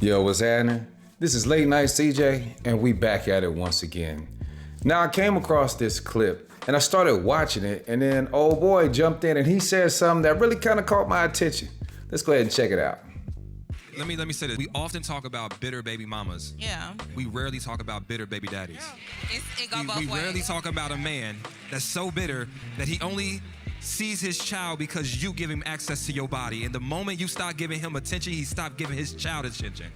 Yo, what's happening? This is Late Night CJ, and we back at it once again. Now, I came across this clip, and I started watching it, and then old boy jumped in, and he said something that really kind of caught my attention. Let's go ahead and check it out. Let me say this. We often talk about bitter baby mamas. Yeah. We rarely talk about bitter baby daddies. It go both We ways. rarely talk about a man that's so bitter that he only sees his child because you give him access to your body. And the moment you stop giving him attention, he stopped giving his child attention.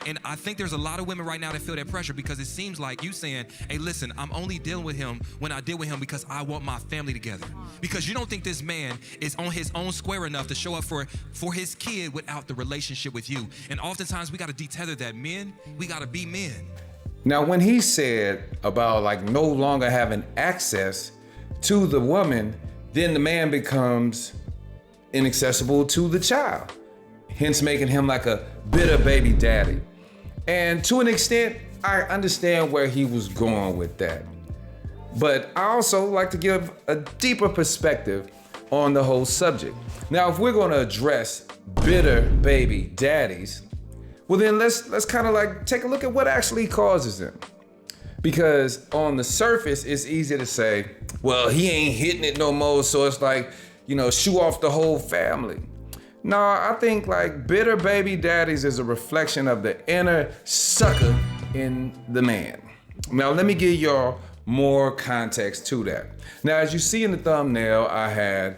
And I think there's a lot of women right now that feel that pressure because it seems like you saying, hey, listen, I'm only dealing with him when I deal with him because I want my family together. Because you don't think this man is on his own square enough to show up for his kid without the relationship with you. And oftentimes we got to detether that. Men, we got to be men. Now, when he said about like no longer having access to the woman, then the man becomes inaccessible to the child, hence making him like a bitter baby daddy. And to an extent, I understand where he was going with that. But I also like to give a deeper perspective on the whole subject. Now, if we're going to address bitter baby daddies, well then let's kind of like take a look at what actually causes them. Because on the surface, it's easy to say, well, he ain't hitting it no more, so it's like, shoo off the whole family. No, I think like bitter baby daddies is a reflection of the inner sucker in the man. Now, let me give y'all more context to that. Now, as you see in the thumbnail, I had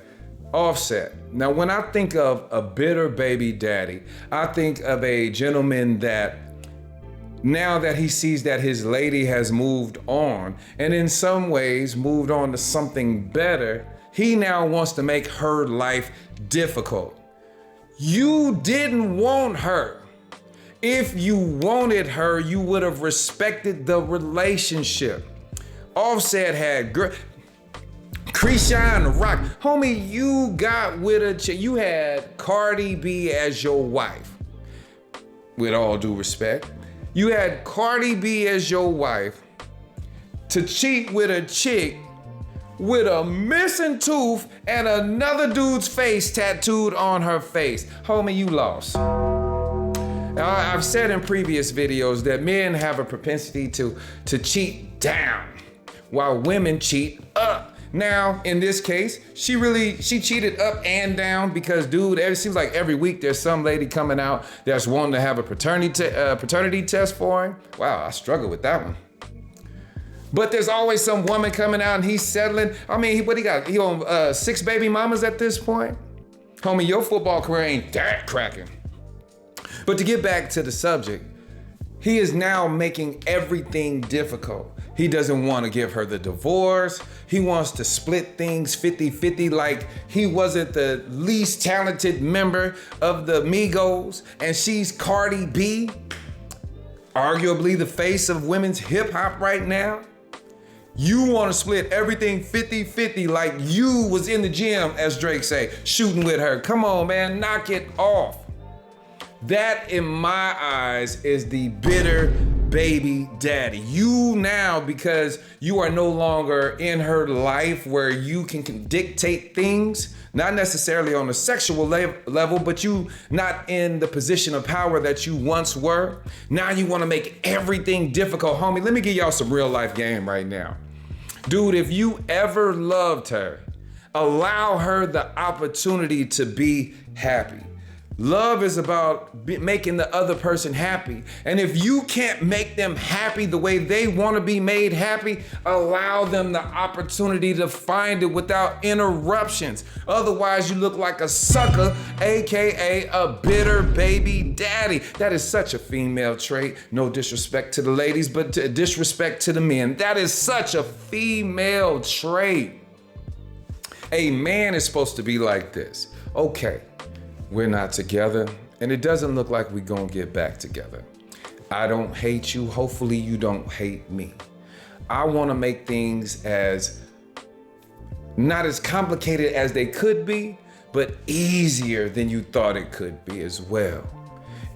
Offset. Now, when I think of a bitter baby daddy, I think of a gentleman that now that he sees that his lady has moved on, and in some ways moved on to something better, he now wants to make her life difficult. You didn't want her. If you wanted her, you would have respected the relationship. Offset had Krishan Rock. Homie, you got with a chick. You had Cardi B as your wife. With all due respect. You had Cardi B as your wife to cheat with a chick with a missing tooth and another dude's face tattooed on her face. Homie, you lost. Now, I've said in previous videos that men have a propensity to cheat down while women cheat up. Now, in this case, she cheated up and down because, dude, it seems like every week there's some lady coming out that's wanting to have a paternity test for him. Wow, I struggle with that one. But there's always some woman coming out and he's settling. I mean, what he got? He on 6 baby mamas at this point? Homie, your football career ain't that cracking. But to get back to the subject, he is now making everything difficult. He doesn't want to give her the divorce. He wants to split things 50-50 like he wasn't the least talented member of the Migos and she's Cardi B, arguably the face of women's hip hop right now. You want to split everything 50-50 like you was in the gym, as Drake say, shooting with her. Come on, man, knock it off. That, in my eyes, is the bitter baby daddy. You now, because you are no longer in her life where you can dictate things, not necessarily on a sexual level, but you not in the position of power that you once were. Now you want to make everything difficult. Homie, let me give y'all some real life game right now. Dude, if you ever loved her, allow her the opportunity to be happy. Love is about making the other person happy. And if you can't make them happy the way they want to be made happy, allow them the opportunity to find it without interruptions. Otherwise, you look like a sucker, AKA a bitter baby daddy. That is such a female trait. No disrespect to the ladies, but disrespect to the men. That is such a female trait. A man is supposed to be like this. Okay. We're not together, and it doesn't look like we're gonna get back together. I don't hate you. Hopefully you don't hate me. I wanna make things as not as complicated as they could be, but easier than you thought it could be as well.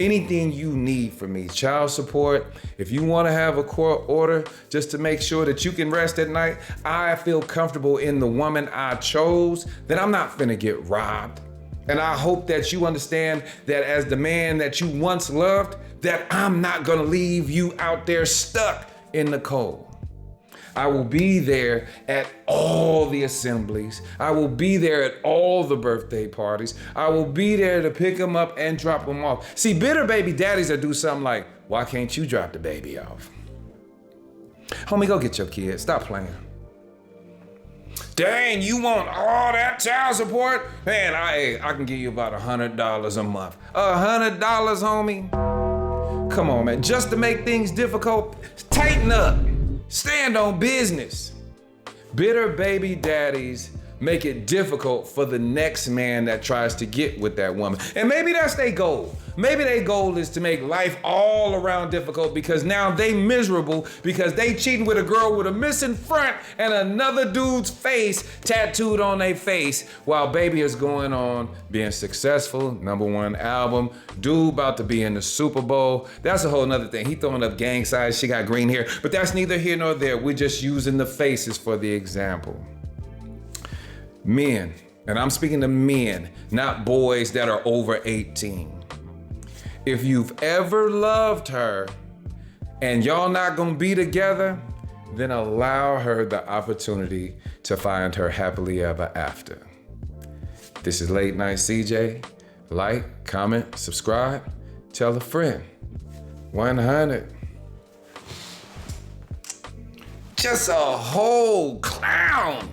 Anything you need from me, child support, if you wanna have a court order just to make sure that you can rest at night, I feel comfortable in the woman I chose, then I'm not finna get robbed. And I hope that you understand that as the man that you once loved, that I'm not gonna leave you out there stuck in the cold. I will be there at all the assemblies. I will be there at all the birthday parties. I will be there to pick them up and drop them off. See, bitter baby daddies that do something like, why can't you drop the baby off? Homie, go get your kid. Stop playing. Dang, you want all that child support? Man, I can give you about $100 a month. $100, homie? Come on, man. Just to make things difficult, tighten up. Stand on business. Bitter baby daddies make it difficult for the next man that tries to get with that woman. And maybe that's their goal. Maybe their goal is to make life all around difficult because now they miserable because they cheating with a girl with a missing front and another dude's face tattooed on their face while baby is going on being successful, #1 album, dude about to be in the Super Bowl. That's a whole nother thing. He throwing up gang signs, she got green hair, but that's neither here nor there. We're just using the faces for the example. Men, and I'm speaking to men, not boys that are over 18. If you've ever loved her and y'all not gonna be together, then allow her the opportunity to find her happily ever after. This is Late Night CJ. Like, comment, subscribe, tell a friend. 100. Just a whole clown.